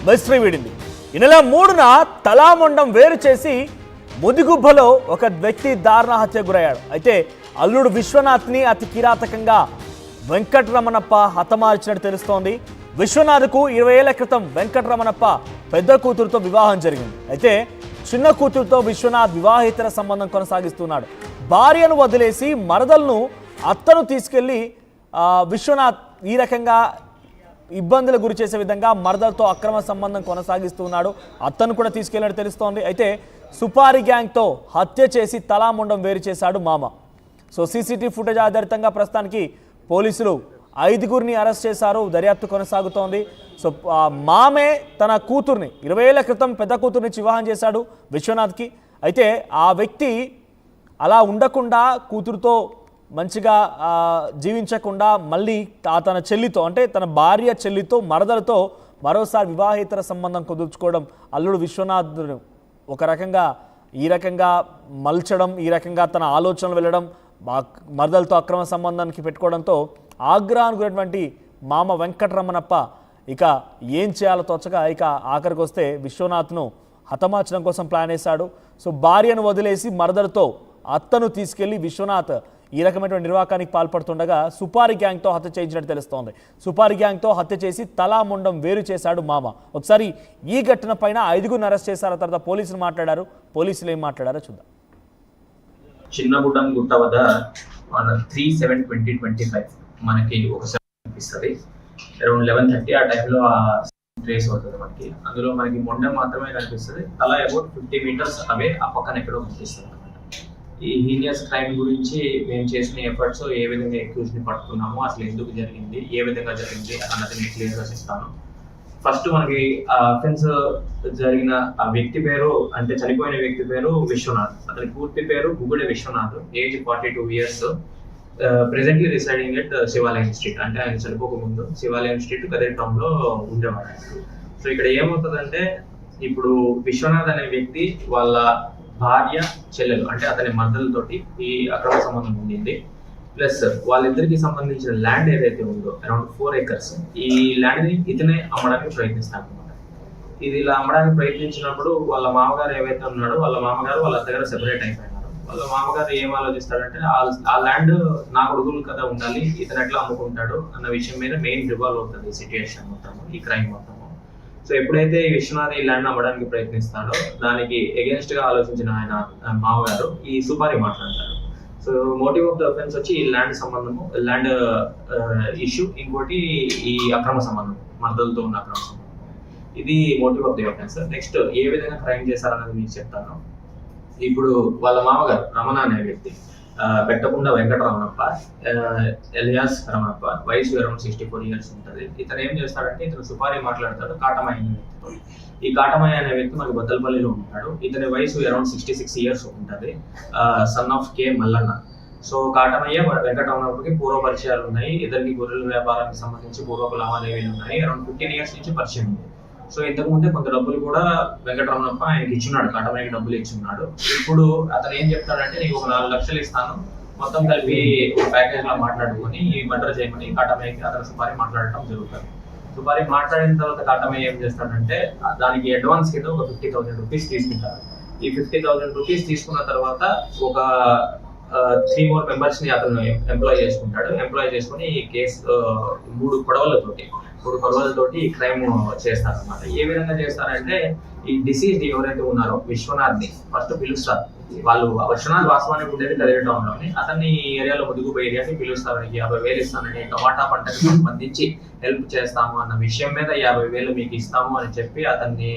Mystery వీడింది. ఈ నెల 3న తలామండం వేరు చేసి ముదిగుబ్బలో ఒక వ్యక్తి దారుణ హత్య గురయ్యాడు. అయితే అల్లుడు విశ్వనాథ్ని అతి కిరాతకంగా వెంకటరమణప్ప హతమార్చినట్టు తెలుస్తోంది. విశ్వనాథ్కు 20 ఏళ్ల క్రితం వెంకటరమణప్ప పెద్ద కూతురుతో వివాహం జరిగింది. అయితే చిన్న కూతురుతో విశ్వనాథ్ వివాహేతర సంబంధం కొనసాగిస్తున్నాడు. భార్యను వదిలేసి మరదలను అత్తను తీసుకెళ్లి విశ్వనాథ్ ఈ రకంగా ఇబ్బందులు గురి చేసే విధంగా మరదలతో అక్రమ సంబంధం కొనసాగిస్తున్నాడు. అత్తను కూడా తీసుకెళ్లినట్టు తెలుస్తోంది. అయితే సుపారీ గ్యాంగ్తో హత్య చేసి తలాముండం వేరు చేశాడు మామ. సో సీసీటీవీ ఫుటేజ్ ఆధారితంగా ప్రస్తుతానికి పోలీసులు 5గురిని అరెస్ట్ చేశారు. దర్యాప్తు కొనసాగుతోంది. సో మామే తన కూతుర్ని 20 ఏళ్ల క్రితం పెద్ద కూతుర్ని వివాహం చేశాడు విశ్వనాథ్కి. అయితే ఆ వ్యక్తి అలా ఉండకుండా కూతురుతో మంచిగా జీవించకుండా మళ్ళీ తన చెల్లితో అంటే తన భార్య చెల్లితో మరదలతో మరోసారి వివాహేతర సంబంధం కుదుర్చుకోవడం, అల్లుడు విశ్వనాథ్ ఒక రకంగా ఈ రకంగా మలచడం, ఈ రకంగా తన ఆలోచనలు వెళ్ళడం, మరదలతో అక్రమ సంబంధానికి పెట్టుకోవడంతో ఆగ్రహానికి గురైనటువంటి మామ వెంకటరమణప్ప ఇక ఏం చేయాలో తోచగా ఇక ఆఖరికి వస్తే విశ్వనాథ్ను హతమార్చడం కోసం ప్లాన్ వేశాడు. సో భార్యను వదిలేసి మరదలతో అత్తను తీసుకెళ్లి విశ్వనాథ్ ఈ రకమైనటువంటి నిర్వాకానికి పాల్పడుతుండగా సుపారీ గ్యాంగ్తో హత్య చేయించినట్టు తెలుస్తోంది. సుపారీ గ్యాంగ్తో హత్య చేసి తలాముండం వేరు చేశాడు మామ. ఒకసారి ఈ ఘటన పైన 5గురిని అరెస్ట్ చేశారు. తర్వాత పోలీసులు మాట్లాడారు. పోలీసులు ఏం మాట్లాడారో చూద్దాం. చిన్నగుడ్డం గుట్ట వద్ద 3/7/2025 మనకి ఒకసారి కనిపిస్తుంది. అరౌండ్ 11:30 ఆ టైంలో ట్రేస్ అవుతుంది మనకి. అందులో మనకి మొండెం మాత్రమే కనిపిస్తుంది. తల అబౌట్ 50 మీటర్స్ అవే ఆ పక్కన ఎక్కడో కనిపిస్తుంది అనమాట. ఈ హీనియస్ క్రైమ్ గురించి మేము చేసిన ఎఫర్ట్స్, ఏ విధంగా అక్యూజ్ని పట్టుకున్నాము, అసలు ఎందుకు జరిగింది, ఏ విధంగా జరిగింది అన్నది నేను క్లియర్గా చెప్తాను. ఫస్ట్ మనకి ఆ అఫెన్స్ జరిగిన ఆ వ్యక్తి పేరు, అంటే చనిపోయిన వ్యక్తి పేరు విశ్వనాథ్. అతని పూర్తి పేరు Gugude Vishwanath, age 42 years, presently residing at Shivalayam street. అంటే ఆయన చనిపోక ముందు శివాలయం స్ట్రీట్ కదే టౌన్ లో ఉండేవాడు. సో ఇక్కడ ఏమవుతుందంటే, ఇప్పుడు విశ్వనాథ్ అనే వ్యక్తి వాళ్ళ భార్య చెల్లెలు అంటే అతని మద్దలతోటి ఈ అక్రమ సంబంధం ఉండింది. ప్లస్ వాళ్ళిద్దరికి సంబంధించిన ల్యాండ్ ఏదైతే ఉందో అరౌండ్ 4 acres, ఈ ల్యాండ్ ని ఇతనే అమ్మడానికి ప్రయత్నిస్తాడు అనమాట. ఇది ఇలా అమ్మడానికి ప్రయత్నించినప్పుడు వాళ్ళ మామగారు ఏవైతే ఉన్నాడో వాళ్ళ మామగారు వాళ్ళ దగ్గర సెపరేట్ అయిపోయినారు. వాళ్ళ మామగారు ఏం ఆలోచిస్తాడంటే, ఆ ల్యాండ్ నా కొడుకులు కదా ఉండాలి, ఇతను ఎట్లా అమ్ముకుంటాడు అన్న విషయం మీద మెయిన్ రివాల్వ్ అవుతుంది ఈ సిచ్యుయేషన్ మొత్తం, ఈ క్రైమ్ మొత్తం. సో ఎప్పుడైతే ఈ విశ్వనాథ్ ఈ ల్యాండ్ అమ్మడానికి ప్రయత్నిస్తాడో దానికి ఎగెన్స్ట్ గా ఆలోచించిన ఆయన మామగారు ఈ సుపారీ మాట్లాడతారు. So motive of the offence వచ్చి ఈ ల్యాండ్ సంబంధము, ల్యాండ్ ఇష్యూ, ఇంకోటి ఈ అక్రమ సంబంధం, మర్దలతో ఉన్న అక్రమ సంబంధం. ఇది motive of the offence. Next ఏ విధంగా క్రైమ్ చేశారన్నది మీకు చెప్తాను. ఇప్పుడు వాళ్ళ మామగారు రమణ అనే వ్యక్తి, పెట్టకుండా వెంకటరమణప్ప ఎలియాస్ రమణప్ప, వయసు అరౌండ్ 64 years ఉంటుంది. ఇతను ఏం చేస్తాడంటే, ఇతను సుపారీ మాట్లాడతాడు కాటమయ్య అనే వ్యక్తితో. ఈ కాటమయ్య అనే వ్యక్తి మనకు బద్దలపల్లిలో ఉంటాడు. ఇతని వయసు అరౌండ్ 66 years ఉంటుంది. Son of K Mallanna. So Katamayya వెంకటరమణప్పకి పూర్వ పరిచయాలు ఉన్నాయి. ఇద్దరికి గొర్రెల వ్యాపారానికి సంబంధించి పూర్వపు లావాదేవీలు ఉన్నాయి. అరౌండ్ 15 years నుంచి పరిచయం ఉంది. సో ఇంతకు ముందే కొంత డబ్బులు కూడా వెంకటరమణప్ప ఆయనకి ఇచ్చున్నాడు, కాటమయ్యకి డబ్బులు ఇచ్చున్నాడు. ఇప్పుడు అతను ఏం చెప్తాడంటే, నీకు ఒక 4 లక్షలు ఇస్తాను, మొత్తం కలిపి ప్యాకేజ్ లా మాట్లాడుకొని ఈ మర్డర్ చేయమని కాటమయ్యకి అతను సుపారీ మాట్లాడటం జరుగుతుంది. సుపారీ మాట్లాడిన తర్వాత కాటమయ్య ఏం చేస్తాడంటే, దానికి అడ్వాన్స్ కింద ఒక 50,000 rupees తీసుకుంటారు. ఈ 50,000 rupees తీసుకున్న తర్వాత ఒక 3 more members ని అతను ఎంప్లాయ్ చేసుకుంటాడు. ఎంప్లాయ్ చేసుకుని ఈ కేసు 3 కొడవలతోటి ఈ క్రైమ్ చేస్తారన్నమాట. ఏ విధంగా చేస్తారంటే, ఈ డిసీజ్ ఎవరైతే ఉన్నారో విశ్వనాథ్ ని ఫస్ట్ పిలుస్తారు. వాళ్ళు విశ్వనాథ్ వాస్తవానికి ఉండేది కదిరి టౌన్ లోని, అతన్ని ఈ ఏరియాలో ముదుగుబో ఏరియాకి పిలుస్తారు. 50,000 ఇస్తానని, టమాటా పంటకు సంబంధించి హెల్ప్ చేస్తాము అన్న విషయం మీద 50,000 మీకు ఇస్తాము అని చెప్పి అతన్ని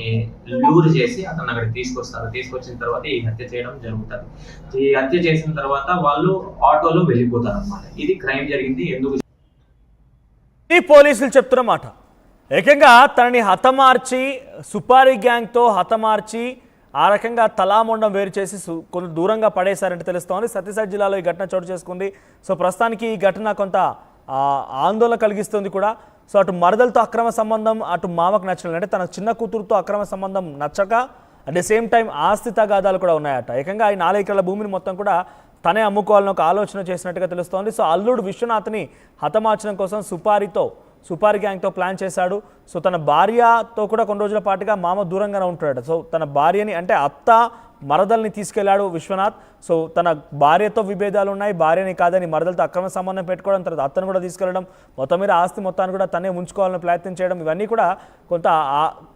లూర్ చేసి అతన్ని అక్కడికి తీసుకొస్తారు. తీసుకొచ్చిన తర్వాత ఈ హత్య చేయడం జరుగుతుంది. ఈ హత్య చేసిన తర్వాత వాళ్ళు ఆటోలో వెళ్ళిపోతారు అన్నమాట. ఇది క్రైమ్ జరిగింది. ఎందుకు ఈ పోలీసులు చెప్తున్నమాట, ఏకంగా తనని హతమార్చి సుపారీ గ్యాంగ్తో హతమార్చి ఆ రకంగా తలాముండం వేరు చేసి కొంత దూరంగా పడేశారంటే తెలుస్తోంది. సత్యసాయి జిల్లాలో ఈ ఘటన చోటు చేసుకుంది. సో ప్రస్తుతానికి ఈ ఘటన కొంత ఆందోళన కలిగిస్తుంది కూడా. సో అటు మరదలతో అక్రమ సంబంధం అటు మామకు నచ్చలేదు, అంటే తన చిన్న కూతురుతో అక్రమ సంబంధం నచ్చక అట్ ద సేమ్ టైం ఆస్తి తగాదాలు కూడా ఉన్నాయట. ఏకంగా ఈ 4 ఎకరాల భూమిని మొత్తం కూడా తనే అమ్ముకోవాలని ఒక ఆలోచన చేసినట్టుగా తెలుస్తోంది. సో అల్లుడు విశ్వనాథ్ని హతమార్చడం కోసం సుపారీతో సుపారి గ్యాంగ్తో ప్లాన్ చేశాడు. సో తన భార్యతో కూడా కొన్ని రోజుల పాటుగా మామ దూరంగానే ఉంటాడు. సో తన భార్యని అంటే అత్త మరదల్ని తీసుకెళ్లాడు విశ్వనాథ్. సో తన భార్యతో విభేదాలు ఉన్నాయి, భార్యని కాదని మరదలతో అక్రమ సంబంధం పెట్టుకోవడం, తర్వాత అత్తను కూడా తీసుకెళ్లడం, మొత్తం మీద ఆస్తి మొత్తాన్ని కూడా తనే ఉంచుకోవాలని ప్రయత్నం చేయడం, ఇవన్నీ కూడా కొంత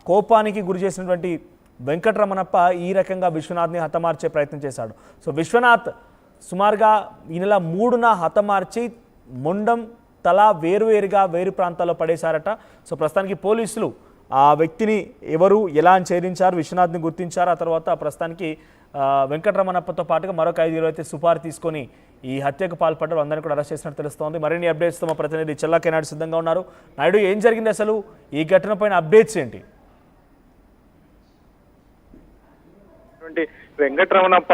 కోపానికి గురి చేసినటువంటి వెంకటరమణప్ప ఈ రకంగా విశ్వనాథ్ని హతమార్చే ప్రయత్నం చేశాడు. సో విశ్వనాథ్ సుమారుగా ఈ నెల 3న హతమార్చి మొండం తల వేరువేరుగా వేరు ప్రాంతాల్లో పడేశారట. సో ప్రస్తుతానికి పోలీసులు ఆ వ్యక్తిని ఎవరు ఎలా అని ఛేదించారు, విశ్వనాథ్ని గుర్తించారు. ఆ తర్వాత ప్రస్తుతానికి వెంకటరమణప్పతో పాటుగా మరొక 5 అయితే సుపారీ తీసుకొని ఈ హత్యకు పాల్పడ్డారు. అందరినీ కూడా అరెస్ట్ చేసినట్టు తెలుస్తోంది. మరిన్ని అప్డేట్స్తో మా ప్రతినిధి చెల్లాకే నాయుడు సిద్ధంగా ఉన్నారు. నాయుడు, ఏం జరిగింది అసలు, ఈ ఘటన పైన అప్డేట్స్ ఏంటి? వెంకటరమణప్ప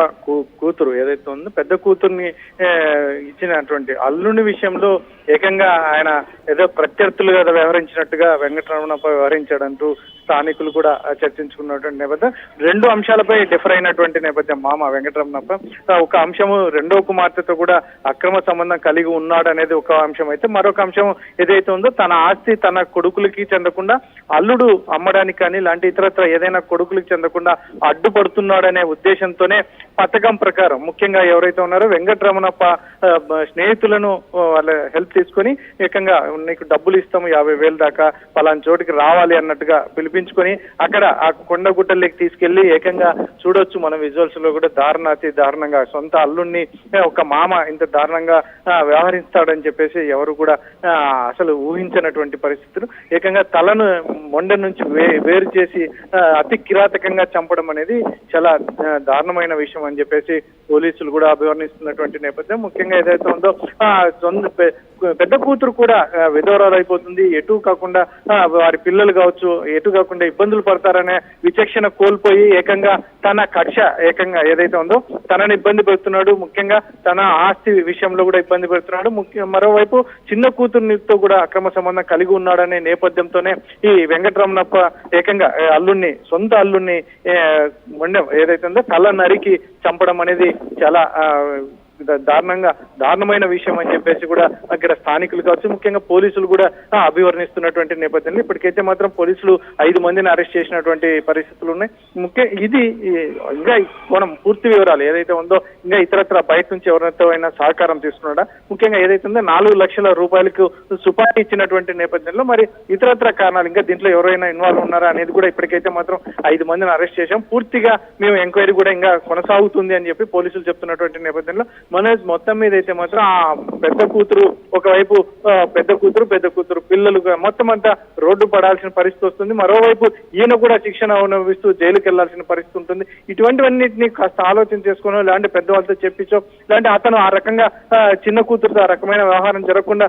కూతురు ఏదైతే ఉందో పెద్ద కూతుర్ని ఇచ్చినటువంటి అల్లుని విషయంలో ఏకంగా ఆయన ఏదో ప్రత్యర్థులుగా వ్యవహరించినట్టుగా వెంకటరమణప్ప వ్యవహరించాడంటూ స్థానికులు కూడా చర్చించుకున్నటువంటి నేపథ్యం. 2 అంశాలపై డిఫర్ అయినటువంటి నేపథ్యం మామ వెంకటరమణప్ప. ఒక అంశము రెండో కుమార్తెతో కూడా అక్రమ సంబంధం కలిగి ఉన్నాడు అనేది ఒక అంశం అయితే, మరొక అంశం ఏదైతే ఉందో తన ఆస్తి తన కొడుకులకి చెందకుండా అల్లుడు అమ్మడానికి కానీ ఇలాంటి ఇతరత్ర ఏదైనా కొడుకులకి చెందకుండా అడ్డుపడుతున్నాడనే ఉద్దేశంతోనే పథకం ప్రకారం ముఖ్యంగా ఎవరైతే ఉన్నారో వెంకటరమణప్ప స్నేహితులను వాళ్ళ హెల్ప్ తీసుకొని ఏకంగా నీకు డబ్బులు ఇస్తాము 50,000 దాకా పలానా చోటికి రావాలి అన్నట్టుగా పిలిపించుకొని అక్కడ ఆ కొండగుట్టలకి తీసుకెళ్లి ఏకంగా చూడొచ్చు మనం విజువల్స్ లో కూడా దారుణంగా సొంత అల్లుడిని ఒక మామ ఇంత దారుణంగా వ్యవహరిస్తాడని చెప్పేసి ఎవరు కూడా అసలు ఊహించినటువంటి పరిస్థితులు. ఏకంగా తలను మొండ నుంచి వేరు చేసి అతి కిరాతకంగా చంపడం అనేది చాలా దారుణమైన విషయం అని చెప్పేసి పోలీసులు కూడా అభివర్ణిస్తున్నటువంటి నేపథ్యం. ముఖ్యంగా ఏదైతే ఉందో పెద్ద కూతురు కూడా విధవరాలు అయిపోతుంది, ఎటు కాకుండా వారి పిల్లలు కావచ్చు ఎటు కాకుండా ఇబ్బందులు పడతారనే విచక్షణ కోల్పోయి ఏకంగా తన కక్ష ఏకంగా ఏదైతే ఉందో తనని ఇబ్బంది పెడుతున్నాడు. ముఖ్యంగా తన ఆస్తి విషయంలో కూడా ఇబ్బంది పెడుతున్నాడు. మరోవైపు చిన్న కూతురునితో కూడా అక్రమ సంబంధం కలిగి ఉన్నాడనే నేపథ్యంతోనే ఈ వెంకటరమణప్ప ఏకంగా సొంత అల్లుడిని ఏదైతే ఉందో తల నరికి చంపడం అనేది చాలా దారుణమైన విషయం అని చెప్పేసి కూడా అక్కడ స్థానికులు కావచ్చు ముఖ్యంగా పోలీసులు కూడా అభివర్ణిస్తున్నటువంటి నేపథ్యంలో ఇప్పటికైతే మాత్రం పోలీసులు 5 మందిని అరెస్ట్ చేసినటువంటి పరిస్థితులు ఉన్నాయి. ఇది ఇంకా మనం పూర్తి వివరాలు ఏదైతే ఉందో ఇంకా ఇతరత్ర బయట నుంచి ఎవరితో అయినా సహకారం తీసుకున్నాడా, ముఖ్యంగా ఏదైతే ఉందో 4 లక్షల రూపాయలకు సుపారీ ఇచ్చినటువంటి నేపథ్యంలో మరి ఇతరత్ర కారణాలు ఇంకా దీంట్లో ఎవరైనా ఇన్వాల్వ్ ఉన్నారా అనేది కూడా ఇప్పటికైతే మాత్రం 5 మందిని అరెస్ట్ చేశాం. పూర్తిగా మేము ఎంక్వైరీ కూడా ఇంకా కొనసాగుతుంది అని చెప్పి పోలీసులు చెప్తున్నటువంటి నేపథ్యంలో మనోజ్ మొత్తం మీద అయితే మాత్రం ఆ పెద్ద కూతురు ఒకవైపు పెద్ద కూతురు పిల్లలు మొత్తం అంతా రోడ్డు పడాల్సిన పరిస్థితి వస్తుంది. మరోవైపు ఈయన కూడా శిక్షణ అనుభవిస్తూ జైలుకి వెళ్లాల్సిన పరిస్థితి ఉంటుంది. ఇటువంటివన్నిటిని కాస్త ఆలోచన చేసుకోనో ఇలాంటి పెద్దవాళ్ళతో చెప్పించో ఇలాంటి అతను ఆ రకంగా చిన్న కూతురుతో ఆ రకమైన వ్యవహారం జరగకుండా